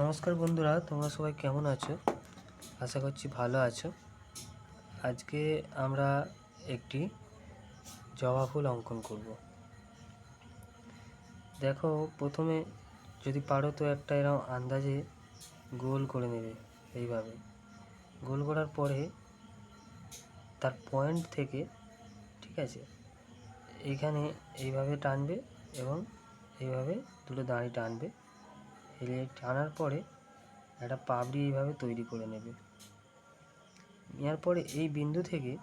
নমস্কার বন্ধুরা, তোমরা সবাই কেমন আছো? আশা করছি ভালো আছো। আজকে আমরা একটি জবা ফুল অঙ্কন করব। দেখো, প্রথমে যদি পারো তো একটা এরকম আন্দাজে গোল করে নেবে। এইভাবে গোল করার পরে তার পয়েন্ট থেকে, ঠিক আছে, এইখানে এইভাবে টানবে এবং এইভাবে দুটো দাঁড়ি টানবে। এই টানার পরে একটা পাপড়ি এইভাবে তৈরি করে নেবে। নেওয়ার পরে এই বিন্দু থেকে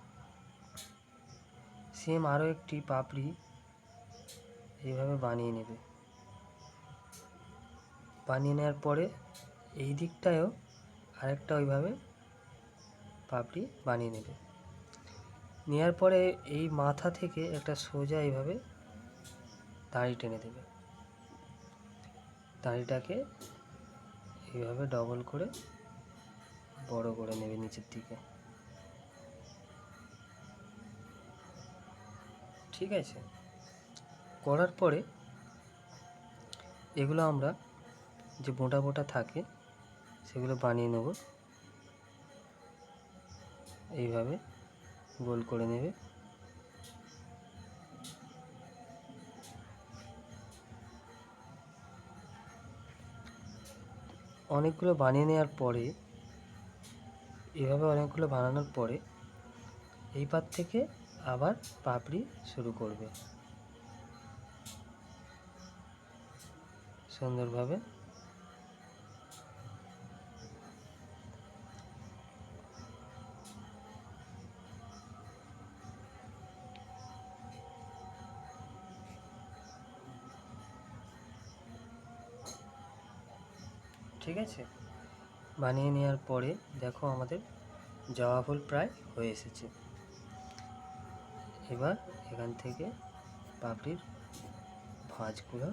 সেম আরও একটি পাপড়ি এইভাবে বানিয়ে নেবে। বানিয়ে নেওয়ার পরে এই দিকটায়ও আরেকটা ওইভাবে পাপড়ি বানিয়ে নেবে। নেওয়ার পরে এই মাথা থেকে একটা সোজা এইভাবে দাড়ি টেনে দেবে। দাড়িটাকে এইভাবে ডবল করে বড় করে নেবে নিচের দিকে, ঠিক আছে। করার পরে এগুলো আমরা যে বোটা বোটা থাকে সেগুলো বানিয়ে নেব। এইভাবে গোল করে নেবে। অনেকগুলো বানিয়ে নেওয়ার পরে, এভাবে অনেকগুলো বানানোর পরে এই পার থেকে আবার পাপড়ি শুরু করবে সুন্দরভাবে। ঠিক আছে, বানিয়ে নেওয়ার পরে দেখো আমাদের জবা ফুল প্রায় হয়ে এসেছে। এবার এখান থেকে পাপড়ির ভাঁজগুলো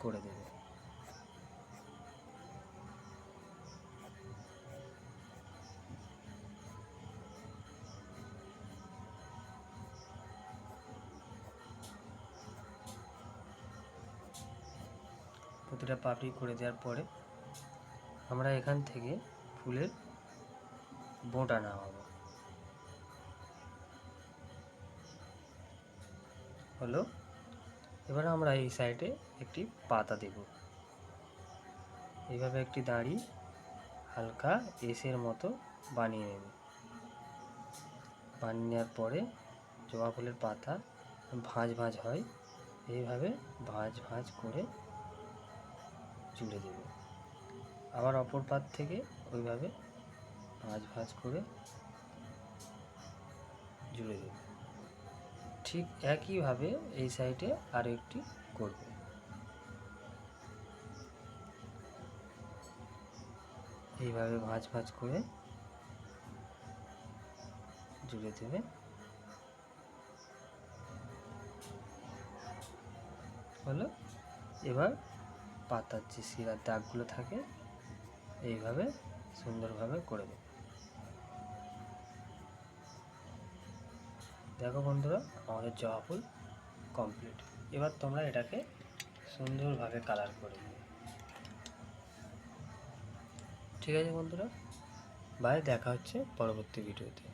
করে দেবে। প্রতিটা পাপড়ি করে দেওয়ার পরে আমরা এখান থেকে ফুলের বোঁটা নামাবো। হলো, এবার আমরা এই সাইডে একটি পাতা দেব। এইভাবে একটি দাঁড়ি হালকা এসের মতো বানিয়ে নেবে। বানিয়ে নেওয়ার পরে জবা ফুলের পাতা ভাঁজ ভাঁজ হয়, এইভাবে ভাঁজ ভাঁজ করে জুড়ে দেবে। আবার অপর পাত থেকে ওইভাবে ভাঁজ ভাঁজ করে জুড়ে দেবে। ঠিক একইভাবে এই সাইডে আরও একটি করবে। এইভাবে ভাঁজ ভাঁজ করে জুড়ে দেবে। হলো, এবার পাতার যে শিরার দাগগুলো থাকে এইভাবে সুন্দরভাবে করে দেবে। দেখো বন্ধুরা, আমাদের জবা ফুল কমপ্লিট। এবার তোমরা এটাকে সুন্দরভাবে কালার করে দেবে। ঠিক আছে বন্ধুরা, বাই, দেখা হচ্ছে পরবর্তী ভিডিওতে।